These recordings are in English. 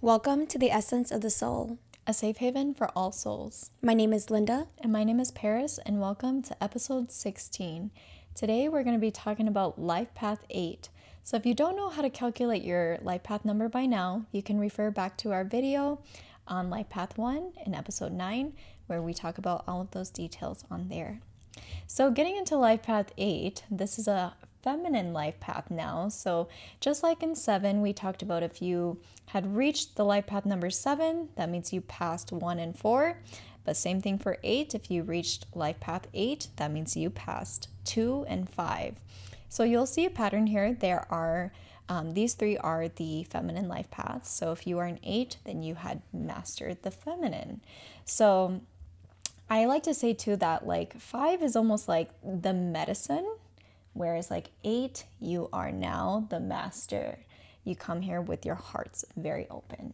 Welcome to the Essence of the Soul. A safe haven for all souls. My name is Linda. And my name is Paris, and welcome to episode 16. Today we're going to be talking about Life Path 8. So if you don't know how to calculate your life path number by now, you can refer back to our video on Life Path 1 in episode 9, where we talk about all of those details on there. So getting into Life Path 8, this is a feminine life path now. So just like in 7, we talked about if you had reached the life path number 7, that means you passed 1 and 4. But same thing for 8. If you reached life path 8, that means you passed 2 and 5. So you'll see a pattern here. There are these 3 are the feminine life paths. So if you are an 8, then you had mastered the feminine. So I like to say too that like 5 is almost like the medicine, whereas like 8, you are now the master. You come here with your hearts very open.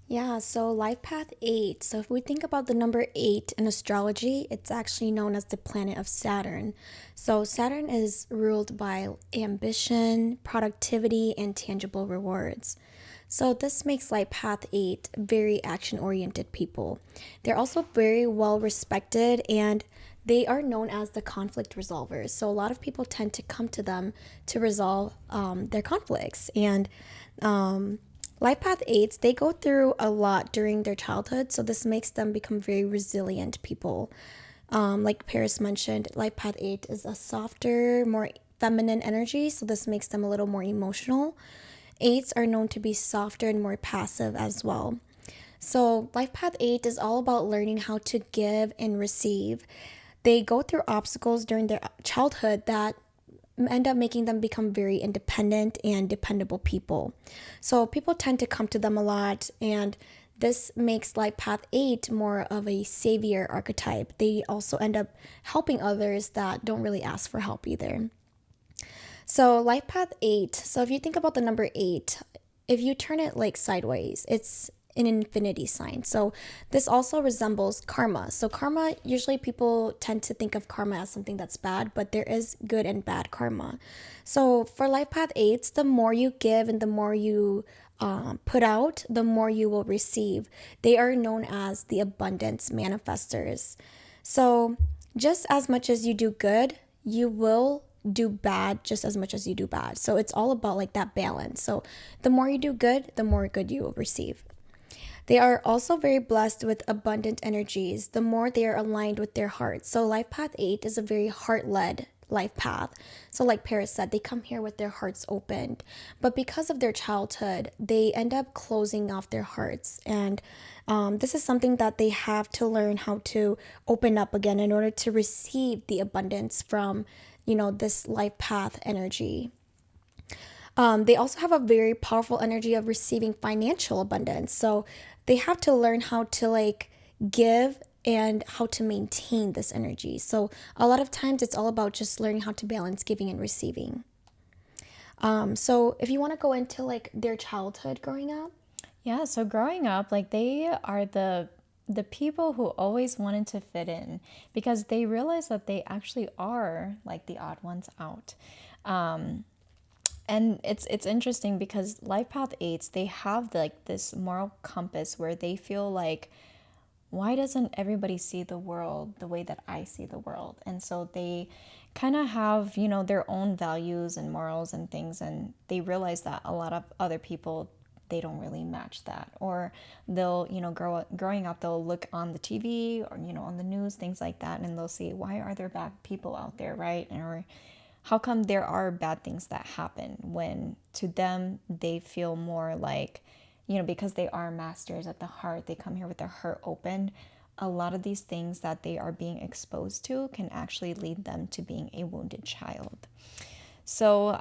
Yeah, so Life Path 8. So if we think about the number 8 in astrology, it's actually known as the planet of Saturn. So Saturn is ruled by ambition, productivity, and tangible rewards. So this makes Life Path 8 very action-oriented people. They're also very well respected, and they are known as the conflict resolvers. So a lot of people tend to come to them to resolve their conflicts. And Life Path 8s, they go through a lot during their childhood. So this makes them become very resilient people. Like Paris mentioned, Life Path 8 is a softer, more feminine energy. So this makes them a little more emotional. 8s are known to be softer and more passive as well. So Life Path 8 is all about learning how to give and receive. They go through obstacles during their childhood that end up making them become very independent and dependable people. So people tend to come to them a lot, and this makes Life Path 8 more of a savior archetype. They also end up helping others that don't really ask for help either. So Life Path 8, so if you think about the number 8, if you turn it like sideways, it's an infinity sign. So this also resembles karma. So karma, usually people tend to think of karma as something that's bad, but there is good and bad karma. So for Life Path 8s, the more you give and the more you put out, the more you will receive. They are known as the abundance manifestors. So just as much as you do good, you will do bad just as much as you do bad. So it's all about like that balance. So the more you do good, the more good you will receive. They are also very blessed with abundant energies the more they are aligned with their hearts. So Life Path 8 is a very heart-led life path. So like Paris said, they come here with their hearts opened. But because of their childhood, they end up closing off their hearts. And this is something that they have to learn how to open up again in order to receive the abundance from, this life path energy. They also have a very powerful energy of receiving financial abundance. So they have to learn how to like give and how to maintain this energy. So a lot of times it's all about just learning how to balance giving and receiving. So if you want to go into like their childhood growing up. Yeah, so growing up, like they are the people who always wanted to fit in because they realize that they actually are like the odd ones out. And it's interesting because Life Path 8s, they have like this moral compass where they feel like, why doesn't everybody see the world the way that I see the world? And so they kind of have, their own values and morals and things, and they realize that a lot of other people, they don't really match that. Or they'll, growing up, they'll look on the TV or, on the news, things like that, and they'll see, why are there bad people out there, right? Or how come there are bad things that happen when to them they feel more like, because they are masters at the heart, they come here with their heart open. A lot of these things that they are being exposed to can actually lead them to being a wounded child. So,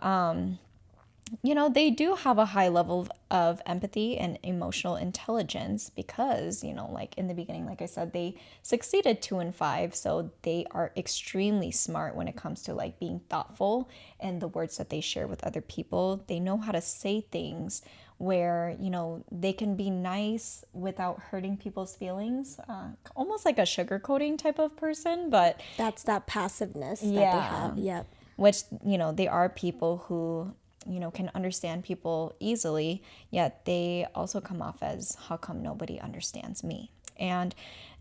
they do have a high level of empathy and emotional intelligence because, like in the beginning, like I said, they succeeded 2 and 5. So they are extremely smart when it comes to like being thoughtful and the words that they share with other people. They know how to say things where, they can be nice without hurting people's feelings, almost like a sugarcoating type of person, but that's that passiveness that they have. Yep. Which, they are people who can understand people easily, yet they also come off as, how come nobody understands me? And,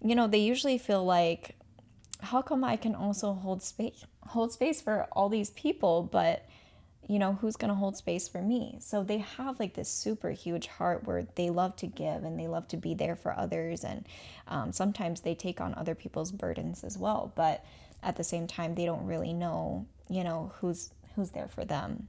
they usually feel like, how come I can also hold space for all these people, but who's going to hold space for me? So they have like this super huge heart where they love to give and they love to be there for others. And sometimes they take on other people's burdens as well. But at the same time, they don't really know, who's there for them.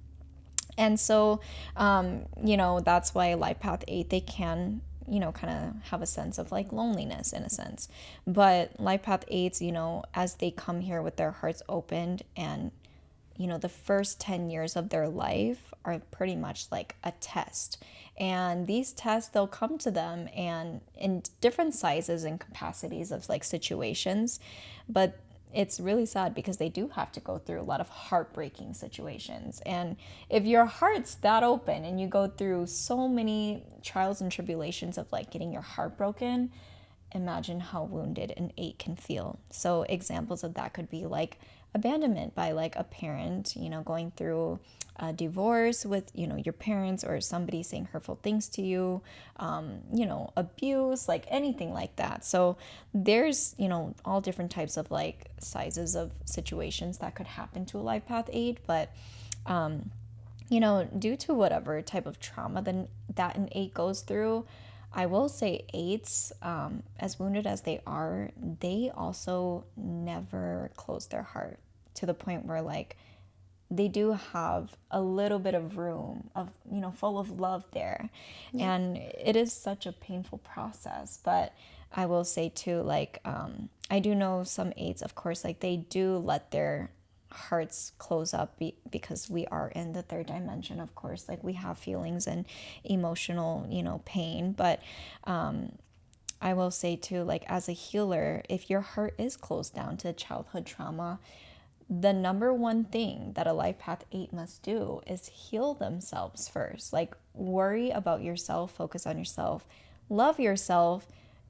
And so, that's why Life Path 8, they can, kind of have a sense of like loneliness in a sense. But Life Path 8s, as they come here with their hearts opened, and the first 10 years of their life are pretty much like a test. And these tests, they'll come to them and in different sizes and capacities of like situations. But it's really sad because they do have to go through a lot of heartbreaking situations. And if your heart's that open and you go through so many trials and tribulations of like getting your heart broken, imagine how wounded an 8 can feel. So examples of that could be like abandonment by like a parent, going through a divorce with, your parents, or somebody saying hurtful things to you, abuse, like anything like that. So there's, all different types of like sizes of situations that could happen to a Life Path 8, but due to whatever type of trauma that an 8 goes through, I will say 8s, as wounded as they are, they also never close their heart to the point where like they do have a little bit of room of, full of love there. Yeah. And it is such a painful process. But I will say too, like, I do know some 8s, of course, like they do let their hearts close up because we are in the third dimension, of course, like we have feelings and emotional pain. But I will say too, like as a healer, if your heart is closed down to childhood trauma, the number one thing that a Life Path 8 must do is heal themselves first. Like worry about yourself, focus on yourself, love yourself,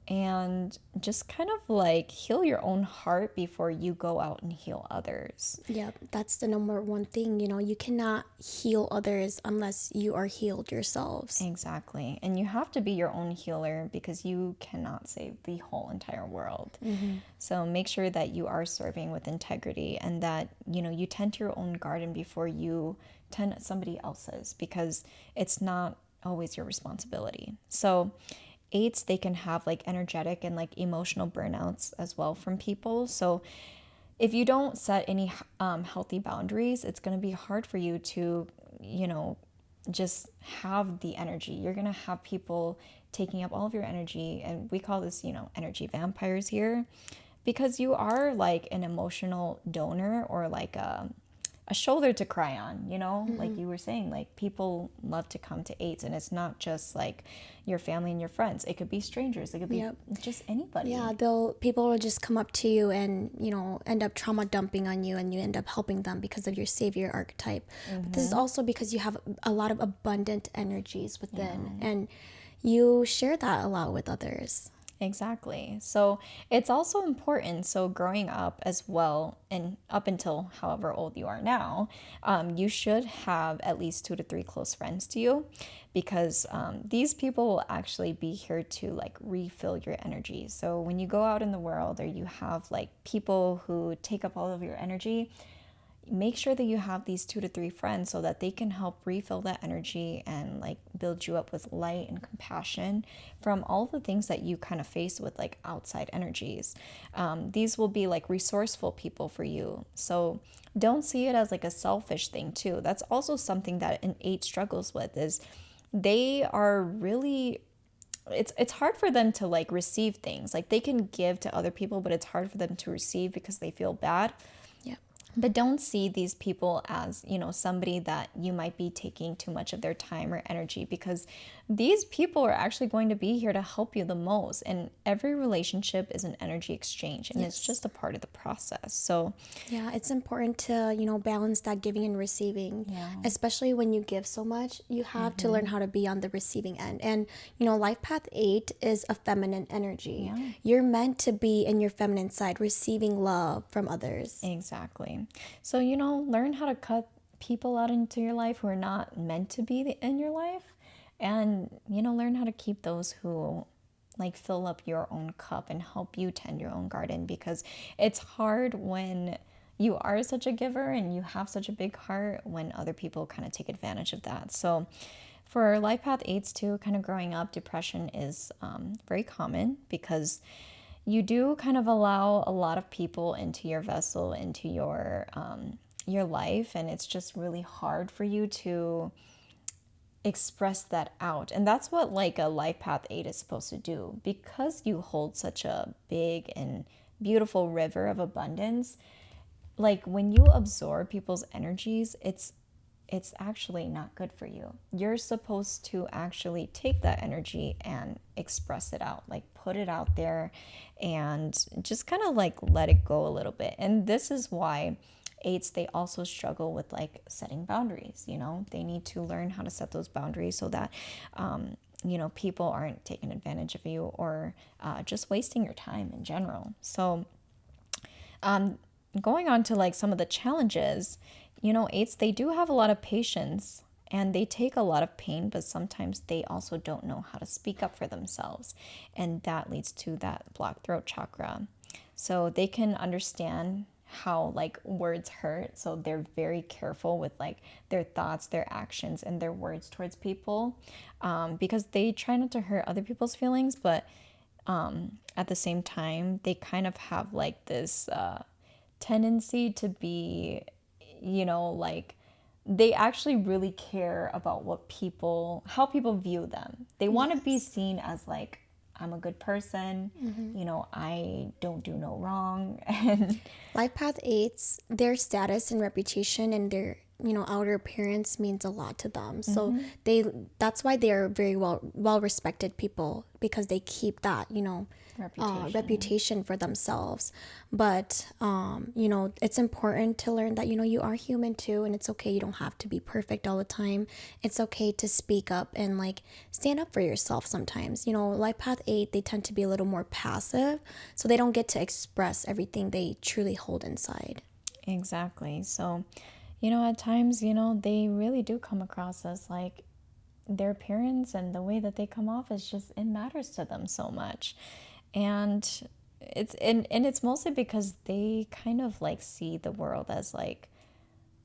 and just kind of like heal your own heart before you go out and heal others. Yeah, that's the number one thing. You cannot heal others unless you are healed yourselves. Exactly. And you have to be your own healer because you cannot save the whole entire world. Mm-hmm. So make sure that you are serving with integrity and that, you tend to your own garden before you tend somebody else's, because it's not always your responsibility. So 8s, they can have like energetic and like emotional burnouts as well from people. So if you don't set any healthy boundaries, it's going to be hard for you to, just have the energy. You're going to have people taking up all of your energy. And we call this, energy vampires here, because you are like an emotional donor, or like a shoulder to cry on, mm-hmm. Like you were saying, like people love to come to 8s, and it's not just like your family and your friends. It could be strangers. It could be just anybody. Yeah, people will just come up to you and, end up trauma dumping on you, and you end up helping them because of your savior archetype. Mm-hmm. But this is also because you have a lot of abundant energies within, and you share that a lot with others. Exactly. So it's also important. So growing up as well, and up until however old you are now, you should have at least 2 to 3 close friends to you, because these people will actually be here to like refill your energy. So when you go out in the world, or you have like people who take up all of your energy, make sure that you have these 2 to 3 friends so that they can help refill that energy and like build you up with light and compassion from all the things that you kind of face with like outside energies. These will be like resourceful people for you. So don't see it as like a selfish thing too. That's also something that an 8 struggles with, is they are really, it's hard for them to like receive things. Like they can give to other people, but it's hard for them to receive because they feel bad. But don't see these people as, somebody that you might be taking too much of their time or energy, because these people are actually going to be here to help you the most. And every relationship is an energy exchange, and it's just a part of the process. So yeah, it's important to, balance that giving and receiving, especially when you give so much. You have to learn how to be on the receiving end. And, Life Path 8 is a feminine energy. Yeah. You're meant to be in your feminine side, receiving love from others. Exactly. So, learn how to cut people out into your life who are not meant to be in your life, and learn how to keep those who like fill up your own cup and help you tend your own garden, because it's hard when you are such a giver and you have such a big heart when other people kind of take advantage of that. So for life path 8s too, kind of growing up, depression is very common because you do kind of allow a lot of people into your vessel, into your life, and it's just really hard for you to express that out. And that's what like a life path 8 is supposed to do, because you hold such a big and beautiful river of abundance. Like when you absorb people's energies, it's actually not good for you. You're supposed to actually take that energy and express it out, like put it out there and just kind of like let it go a little bit. And this is why 8s, they also struggle with like setting boundaries. They need to learn how to set those boundaries so that people aren't taking advantage of you, or just wasting your time in general. So going on to like some of the challenges, 8s, they do have a lot of patience and they take a lot of pain, but sometimes they also don't know how to speak up for themselves. And that leads to that blocked throat chakra. So they can understand how like words hurt. So they're very careful with like their thoughts, their actions, and their words towards people, because they try not to hurt other people's feelings, but at the same time, they kind of have like this tendency to be, like they actually really care about how people view them. They want to be Yes. seen as like, I'm a good person, I don't do no wrong. And Life Path 8s, their status and reputation and their outer appearance means a lot to them. So they that's why they are very well respected people, because they keep that reputation for themselves. But it's important to learn that you are human too, and it's okay. You don't have to be perfect all the time. It's okay to speak up and like stand up for yourself sometimes. Life Path 8, they tend to be a little more passive, so they don't get to express everything they truly hold inside. exactly. So, at times, they really do come across as like their appearance and the way that they come off is just, it matters to them so much. And it's mostly because they kind of like see the world as like,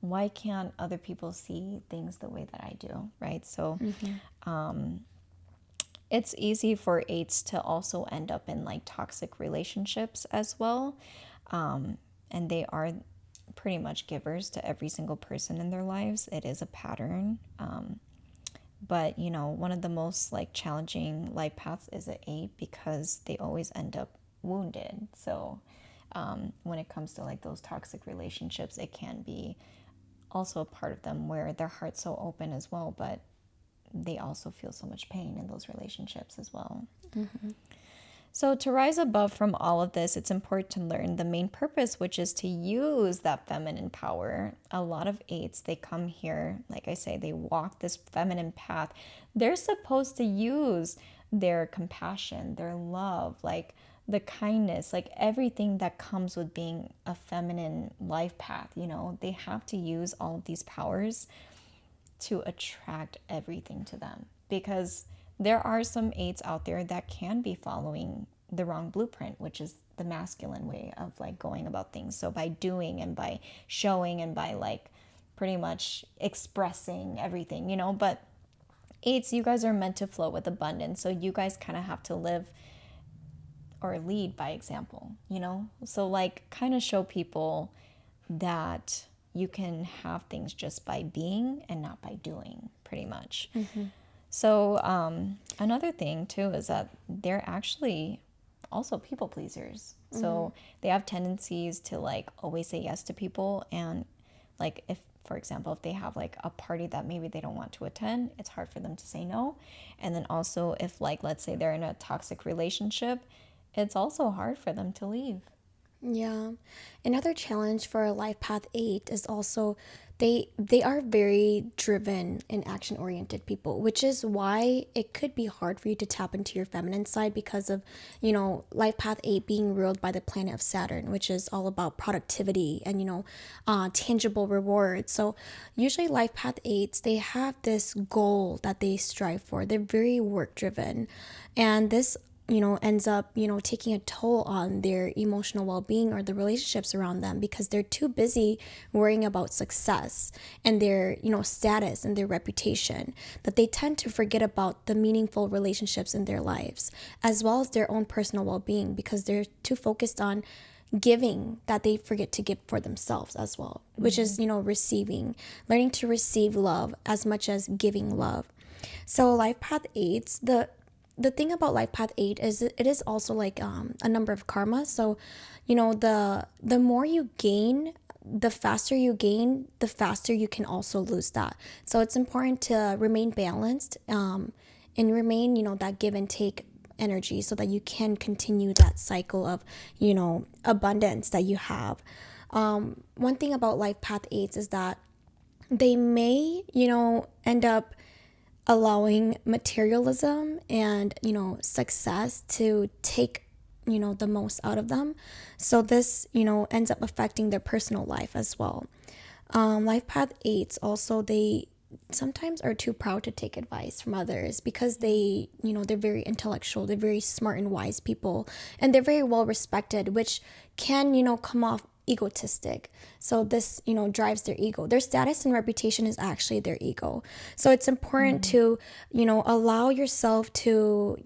why can't other people see things the way that I do, right? So it's easy for 8s to also end up in like toxic relationships as well. And they are pretty much givers to every single person in their lives. It is a pattern. But one of the most like challenging life paths is an 8, because they always end up wounded. So when it comes to like those toxic relationships, it can be also a part of them where their heart's so open as well, but they also feel so much pain in those relationships as well. So to rise above from all of this, it's important to learn the main purpose, which is to use that feminine power. A lot of 8s, they come here, like I say, they walk this feminine path. They're supposed to use their compassion, their love, like the kindness, like everything that comes with being a feminine life path. They have to use all of these powers to attract everything to them, because there are some 8s out there that can be following the wrong blueprint, which is the masculine way of like going about things. So by doing and by showing and by like pretty much expressing everything, but 8s, you guys are meant to flow with abundance. So you guys kind of have to live or lead by example. So like kind of show people that you can have things just by being and not by doing, pretty much. So another thing too is that they're actually also people pleasers. So they have tendencies to like always say yes to people, and like if, for example, if they have like a party that maybe they don't want to attend, it's hard for them to say no. And then also if like let's say they're in a toxic relationship, it's also hard for them to leave. Yeah. Another challenge for Life Path 8 is also they are very driven and action oriented people, which is why it could be hard for you to tap into your feminine side because of, Life Path 8 being ruled by the planet of Saturn, which is all about productivity and, tangible rewards. So usually Life Path 8s, they have this goal that they strive for. They're very work driven. And this ends up, taking a toll on their emotional well being or the relationships around them because they're too busy worrying about success and their, status and their reputation that they tend to forget about the meaningful relationships in their lives as well as their own personal well being because they're too focused on giving that they forget to give for themselves as well, which is, receiving, learning to receive love as much as giving love. So Life Path 8s, the thing about Life Path 8 is it is also like a number of karma. So, the more you gain, the faster you gain, the faster you can also lose that. So it's important to remain balanced and remain, that give and take energy so that you can continue that cycle of, abundance that you have. One thing about Life Path 8s is that they may, end up allowing materialism and, success to take, the most out of them. So this, ends up affecting their personal life as well. Life Path 8s also, they sometimes are too proud to take advice from others because they, they're very intellectual, they're very smart and wise people, and they're very well respected, which can, come off egotistic. So this, drives their ego. Their status and reputation is actually their ego. So it's important to, allow yourself to,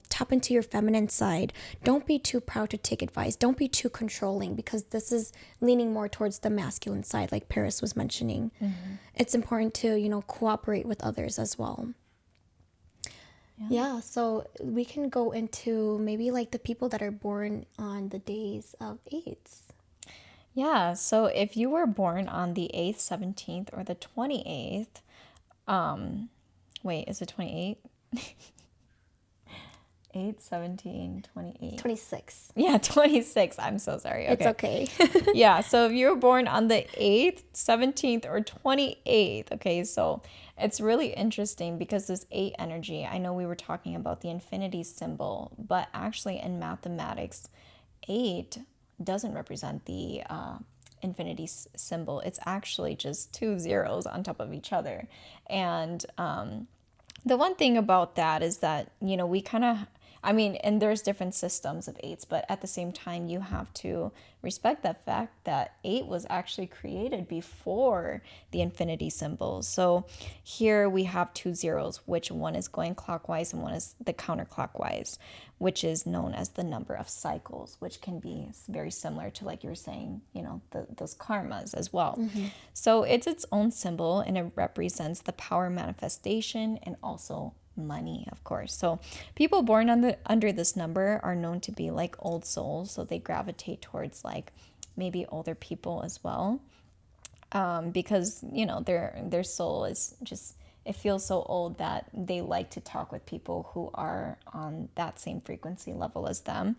tap into your feminine side. Don't be too proud to take advice. Don't be too controlling because this is leaning more towards the masculine side, like Paris was mentioning. It's important to, cooperate with others as well. Yeah, so we can go into maybe like the people that are born on the days of eights. Yeah, so if you were born on the 8th, 17th, or the 28th, wait, is it 28? 8, 17, 28. 26. Yeah, 26. I'm so sorry. It's Okay. okay. Yeah, so if you were born on the 8th, 17th, or 28th, okay, so it's really interesting because this 8 energy, I know we were talking about the infinity symbol, but actually in mathematics, 8 doesn't represent the infinity symbol. It's actually just two zeros on top of each other. And the one thing about that is that, we kind of, I mean, and there's different systems of eights, but at the same time, you have to respect the fact that 8 was actually created before the infinity symbol. So here we have two zeros, which one is going clockwise and one is the counterclockwise, which is known as the number of cycles, which can be very similar to, like you were saying, those karmas as well. So it's its own symbol and it represents the power manifestation and also money, of course. So people born under this number are known to be like old souls, so they gravitate towards like maybe older people as well, because their soul is just, it feels so old that they like to talk with people who are on that same frequency level as them.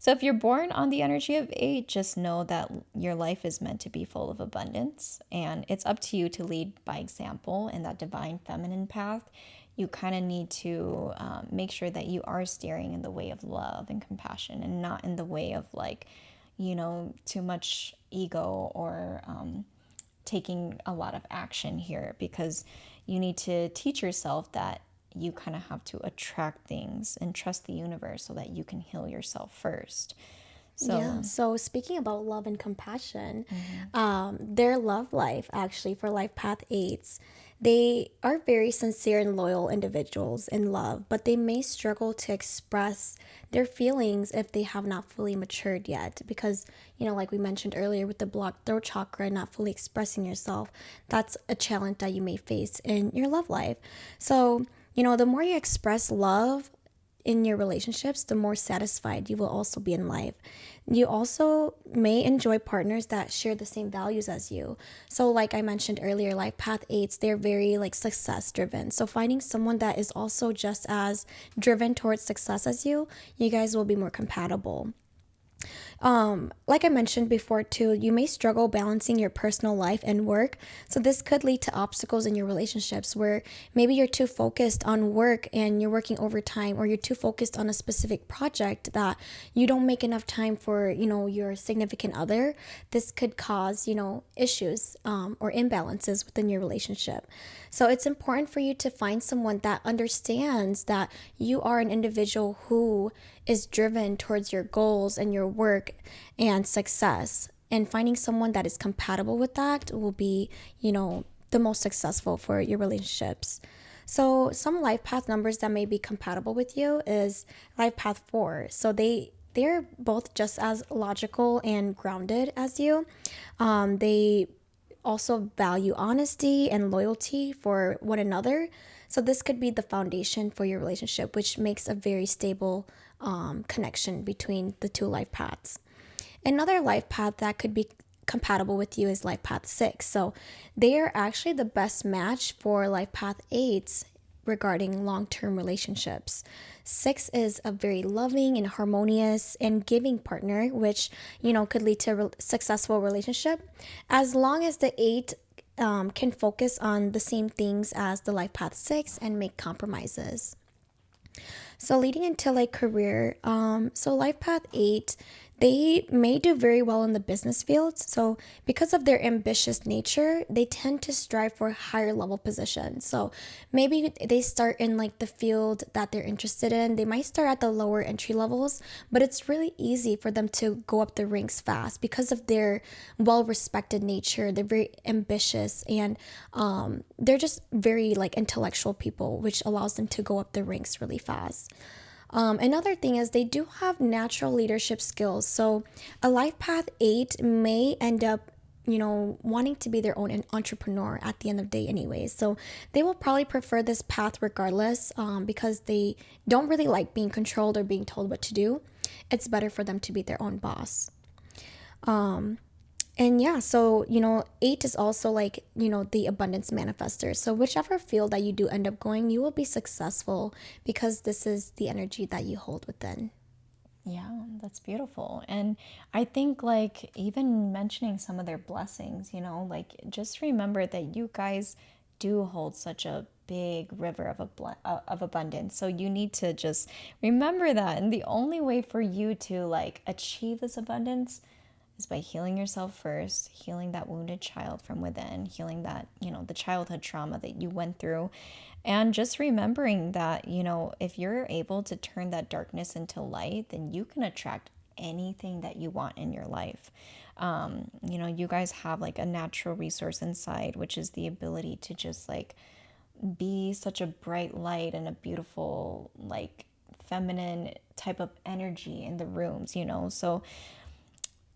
So if you're born on the energy of 8, just know that your life is meant to be full of abundance, and it's up to you to lead by example in that divine feminine path. You kind of need to make sure that you are steering in the way of love and compassion and not in the way of like, too much ego or taking a lot of action here, because you need to teach yourself that you kind of have to attract things and trust the universe so that you can heal yourself first. Yeah, so speaking about love and compassion, their love life actually for Life Path 8s, they are very sincere and loyal individuals in love, but they may struggle to express their feelings if they have not fully matured yet. Because, like we mentioned earlier with the blocked throat chakra, not fully expressing yourself, that's a challenge that you may face in your love life. So, the more you express love, in your relationships, the more satisfied you will also be in life. You also may enjoy partners that share the same values as you. So like I mentioned earlier, like Path 8s, they're very like success driven. So finding someone that is also just as driven towards success as you guys will be more compatible. Like I mentioned before, too, you may struggle balancing your personal life and work. So, this could lead to obstacles in your relationships where maybe you're too focused on work and you're working overtime, or you're too focused on a specific project that you don't make enough time for, your significant other. This could cause, issues or imbalances within your relationship. So, it's important for you to find someone that understands that you are an individual who is driven towards your goals and your work and success. And finding someone that is compatible with that will be, the most successful for your relationships. So some life path numbers that may be compatible with you is life path 4. So they're both just as logical and grounded as you. They also value honesty and loyalty for one another. So this could be the foundation for your relationship, which makes a very stable connection between the two life paths. Another life path that could be compatible with you is life path 6. So they are actually the best match for life path 8s regarding long-term relationships. 6 is a very loving and harmonious and giving partner, which, could lead to a successful relationship as long as the 8 can focus on the same things as the life path 6 and make compromises. So leading into like career, so life path 8, they may do very well in the business fields. So because of their ambitious nature, they tend to strive for higher level positions. So maybe they start in like the field that they're interested in. They might start at the lower entry levels, but it's really easy for them to go up the ranks fast because of their well-respected nature. They're very ambitious, and they're just very like intellectual people, which allows them to go up the ranks really fast. Another thing is they do have natural leadership skills. So a life path 8 may end up, wanting to be their own entrepreneur at the end of the day anyways. So they will probably prefer this path regardless, because they don't really like being controlled or being told what to do. It's better for them to be their own boss. And yeah, so, 8 is also like, the abundance manifester. So, whichever field that you do end up going, you will be successful because this is the energy that you hold within. Yeah, that's beautiful. And I think, like, even mentioning some of their blessings, like, just remember that you guys do hold such a big river of abundance. So you need to just remember that. And the only way for you to, like, achieve this abundance is by healing yourself first, healing that wounded child from within, healing that, the childhood trauma that you went through. And just remembering that, if you're able to turn that darkness into light, then you can attract anything that you want in your life. You guys have like a natural resource inside, which is the ability to just like be such a bright light and a beautiful, like, feminine type of energy in the rooms. So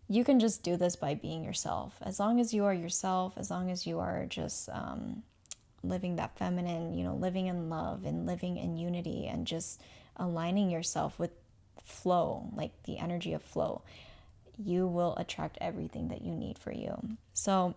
you can just do this by being yourself. As long as you are yourself, as long as you are just living that feminine, living in love and living in unity and just aligning yourself with flow, like the energy of flow, you will attract everything that you need for you. So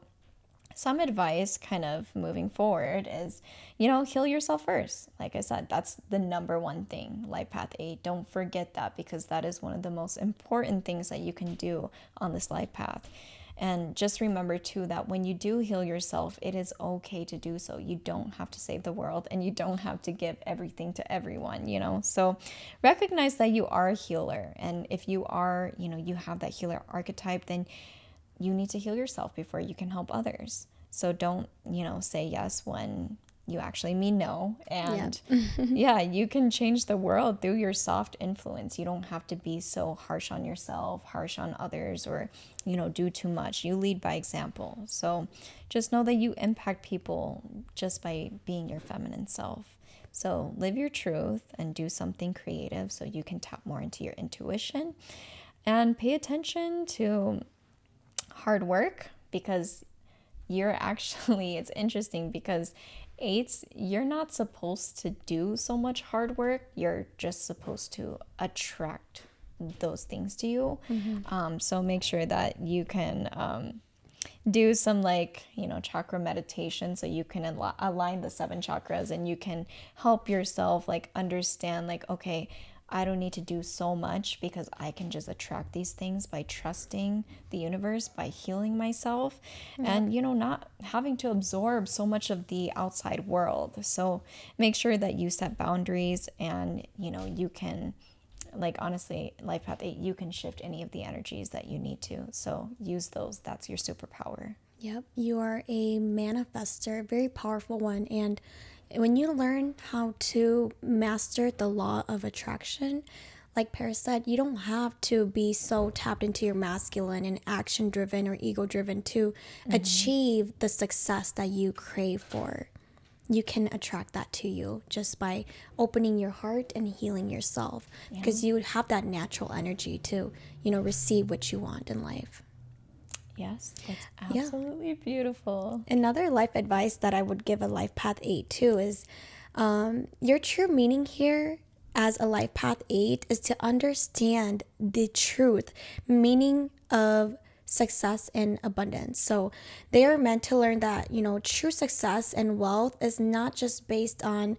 some advice kind of moving forward is, heal yourself first. Like I said, that's the number one thing, life path 8. Don't forget that, because that is one of the most important things that you can do on this life path. And just remember too that when you do heal yourself, it is okay to do so. You don't have to save the world, and you don't have to give everything to everyone. So recognize that you are a healer. And if you are, you have that healer archetype, then you need to heal yourself before you can help others. So don't, say yes when you actually mean no. And yeah, you can change the world through your soft influence. You don't have to be so harsh on yourself, harsh on others, or, do too much. You lead by example. So just know that you impact people just by being your feminine self. So live your truth and do something creative so you can tap more into your intuition, and pay attention to hard work, because it's interesting because 8s, you're not supposed to do so much hard work. You're just supposed to attract those things to you. So make sure that you can do some chakra meditation, so you can align the 7 chakras, and you can help yourself like understand like, okay, I don't need to do so much because I can just attract these things by trusting the universe, by healing myself, Yep. and, not having to absorb so much of the outside world. So make sure that you set boundaries and, you can, like, honestly, Life Path 8, you can shift any of the energies that you need to. So use those. That's your superpower. Yep, you are a manifester, very powerful one. And when you learn how to master the law of attraction, like Paris said, you don't have to be so tapped into your masculine and action driven or ego driven to achieve the success that you crave for. You can attract that to you just by opening your heart and healing yourself, Yeah. because you have that natural energy to, receive what you want in life. Yes, that's Yeah. absolutely beautiful. Another life advice that I would give a life path 8 too is your true meaning here as a life path 8 is to understand the truth, meaning of success and abundance. So they are meant to learn that, true success and wealth is not just based on,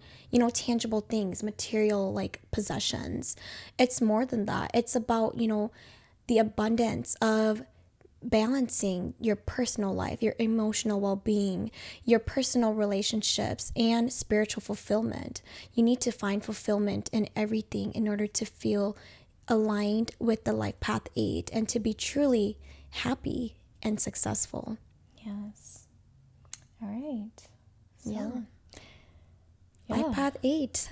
tangible things, material like possessions. It's more than that. It's about, the abundance of balancing your personal life, your emotional well being, your personal relationships, and spiritual fulfillment. You need to find fulfillment in everything in order to feel aligned with the life path 8 and to be truly happy and successful. Yes. All right. So, Yeah. yeah. Life path 8.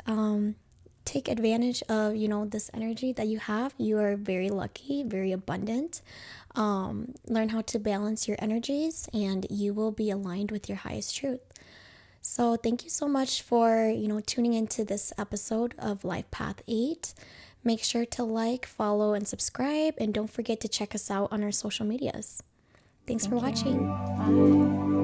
Take advantage of, this energy that you have. You are very lucky, very abundant. Learn how to balance your energies and you will be aligned with your highest truth. So thank you so much for, tuning into this episode of Life Path 8. Make sure to like, follow, and subscribe. And don't forget to check us out on our social medias. Thanks for Thank you. watching. Bye.